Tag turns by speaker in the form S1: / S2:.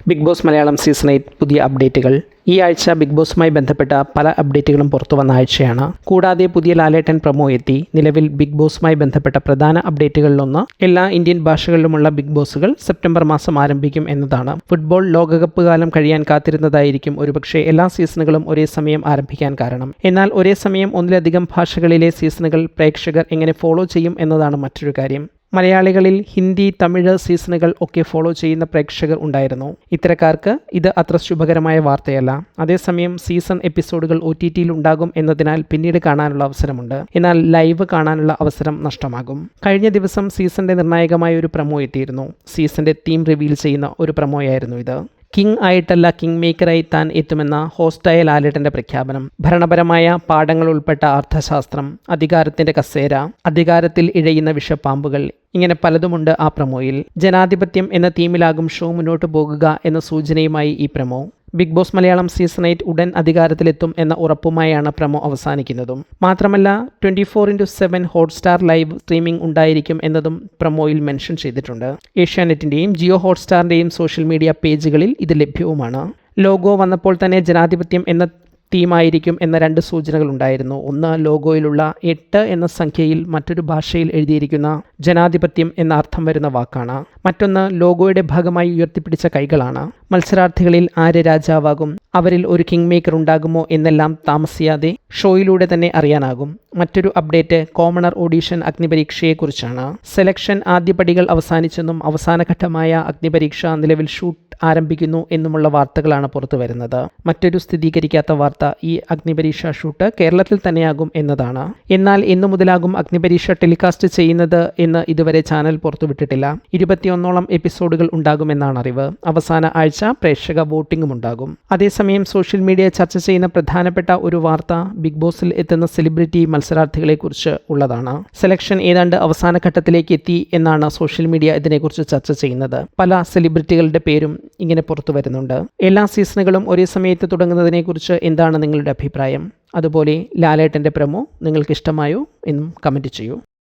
S1: Big Boss Malayalam season 8 പുതിയ അപ്ഡേറ്റുകൾ. ഈ ആഴ്ച ബിഗ് ബോസുമായി ബന്ധപ്പെട്ട പല അപ്ഡേറ്റുകളും പുറത്തു വന്ന ആഴ്ചയാണ്. കൂടാതെ പുതിയ ലാലേട്ടൻ പ്രൊമോ എത്തി. നിലവിൽ ബിഗ് ബോസുമായി ബന്ധപ്പെട്ട പ്രധാന അപ്ഡേറ്റുകളിലൊന്ന് എല്ലാ ഇന്ത്യൻ ഭാഷകളിലുമുള്ള ബിഗ് ബോസുകൾ സെപ്റ്റംബർ മാസം ആരംഭിക്കും എന്നതാണ്. ഫുട്ബോൾ ലോകകപ്പ് കാലം കഴിയാൻ കാത്തിരുന്നതായിരിക്കും ഒരുപക്ഷെ എല്ലാ സീസണുകളും ഒരേ സമയം ആരംഭിക്കാൻ കാരണം. എന്നാൽ ഒരേ സമയം ഒന്നിലധികം ഭാഷകളിലെ സീസണുകൾ പ്രേക്ഷകർ എങ്ങനെ ഫോളോ ചെയ്യും എന്നതാണ് മറ്റൊരു കാര്യം. മലയാളികളിൽ ഹിന്ദി, തമിഴ് സീസണുകൾ ഒക്കെ ഫോളോ ചെയ്യുന്ന പ്രേക്ഷകർ ഉണ്ടായിരുന്നു. ഇത്തരക്കാർക്ക് ഇത് അത്ര ശുഭകരമായ വാർത്തയല്ല. അതേസമയം സീസൺ എപ്പിസോഡുകൾ OTTയിൽ ഉണ്ടാകും എന്നതിനാൽ പിന്നീട് കാണാനുള്ള അവസരമുണ്ട്. എന്നാൽ ലൈവ് കാണാനുള്ള അവസരം നഷ്ടമാകും. കഴിഞ്ഞ ദിവസം സീസണിന്റെ നിർണായകമായ ഒരു പ്രൊമോ എത്തിയിരുന്നു. സീസണിന്റെ തീം റിവീൽ ചെയ്യുന്ന ഒരു പ്രൊമോയായിരുന്നു ഇത്. കിങ് ആയിട്ടല്ല കിങ് മേക്കറായി താൻ എത്തുമെന്ന ഹോസ്റ്റായ ലാലേട്ടൻ്റെ പ്രഖ്യാപനം. ഭരണപരമായ പാഠങ്ങൾ ഉൾപ്പെട്ട അർത്ഥശാസ്ത്രം, അധികാരത്തിൻ്റെ കസേര, അധികാരത്തിൽ ഇഴയുന്ന വിഷപ്പാമ്പുകൾ, ഇങ്ങനെ പലതുമുണ്ട് ആ പ്രൊമോയിൽ. ജനാധിപത്യം എന്ന തീമിലാകും ഷോ മുന്നോട്ട് പോകുക എന്ന സൂചനയുമായി ഈ പ്രൊമോ. ബിഗ് ബോസ് മലയാളം സീസൺ 8 ഉടൻ അധികാരത്തിലെത്തും എന്ന ഉറപ്പുമായാണ് പ്രൊമോ അവസാനിക്കുന്നതും. മാത്രമല്ല 24/7 ഹോട്ട്സ്റ്റാർ ലൈവ് സ്ട്രീമിംഗ് ഉണ്ടായിരിക്കും എന്നതും പ്രൊമോയിൽ മെൻഷൻ ചെയ്തിട്ടുണ്ട്. ഏഷ്യാനെറ്റിൻ്റെയും ജിയോ ഹോട്ട്സ്റ്റാറിൻ്റെയും സോഷ്യൽ മീഡിയ പേജുകളിൽ ഇത് ലഭ്യവുമാണ്. ലോഗോ വന്നപ്പോൾ തന്നെ ജനാധിപത്യം എന്ന തീമായിരിക്കും എന്ന 2 സൂചനകൾ ഉണ്ടായിരുന്നു. ഒന്ന്, ലോഗോയിലുള്ള 8 എന്ന സംഖ്യയിൽ മറ്റൊരു ഭാഷയിൽ എഴുതിയിരിക്കുന്ന ജനാധിപത്യം എന്ന അർത്ഥം വരുന്ന വാക്കാണ്. മറ്റൊന്ന്, ലോഗോയുടെ ഭാഗമായി ഉയർത്തിപ്പിടിച്ച കൈകളാണ്. മത്സരാർത്ഥികളിൽ ആര് രാജാവാകും, അവരിൽ ഒരു കിങ് മേക്കർ ഉണ്ടാകുമോ എന്നെല്ലാം താമസിയാതെ ഷോയിലൂടെ തന്നെ അറിയാനാകും. മറ്റൊരു അപ്ഡേറ്റ് കോമണർ ഓഡീഷൻ അഗ്നിപരീക്ഷയെക്കുറിച്ചാണ്. സെലക്ഷൻ ആദ്യപടികൾ അവസാനിച്ചെന്നും അവസാനഘട്ടമായ അഗ്നിപരീക്ഷ നിലവിൽ ഷൂട്ട് ആരംഭിക്കുന്നു എന്നുമുള്ള വാർത്തകളാണ് പുറത്തു വരുന്നത്. മറ്റൊരു സ്ഥിരീകരിക്കാത്ത വാർത്ത ഈ അഗ്നിപരീക്ഷ ഷൂട്ട് കേരളത്തിൽ തന്നെയാകും എന്നതാണ്. എന്നാൽ എന്നു മുതലാകും അഗ്നിപരീക്ഷ ടെലികാസ്റ്റ് ചെയ്യുന്നത് എന്ന് ഇതുവരെ ചാനൽ പുറത്തുവിട്ടിട്ടില്ല. 21ഓളം എപ്പിസോഡുകൾ ഉണ്ടാകുമെന്നാണ് അറിവ്. അവസാന ആഴ്ച പ്രേക്ഷക വോട്ടിംഗും ഉണ്ടാകും. അതേസമയം സോഷ്യൽ മീഡിയ ചർച്ച ചെയ്യുന്ന പ്രധാനപ്പെട്ട ഒരു വാർത്ത ബിഗ് ബോസിൽ എത്തുന്ന സെലിബ്രിറ്റി മത്സരാർത്ഥികളെക്കുറിച്ച് ഉള്ളതാണ്. സെലക്ഷൻ ഏതാണ്ട് അവസാന ഘട്ടത്തിലേക്ക് എത്തി എന്നാണ് സോഷ്യൽ മീഡിയ ഇതിനെക്കുറിച്ച് ചർച്ച ചെയ്യുന്നത്. പല സെലിബ്രിറ്റികളുടെ പേരും ഇങ്ങനെ പുറത്തു വരുന്നുണ്ട്. എല്ലാ സീസണുകളും ഒരേ സമയത്ത് തുടങ്ങുന്നതിനെക്കുറിച്ച് എന്താണ് നിങ്ങളുടെ അഭിപ്രായം? അതുപോലെ ലാലേട്ടൻ്റെ പ്രൊമോ നിങ്ങൾക്ക് ഇഷ്ടമായോ എന്നും കമൻറ്റ് ചെയ്യൂ.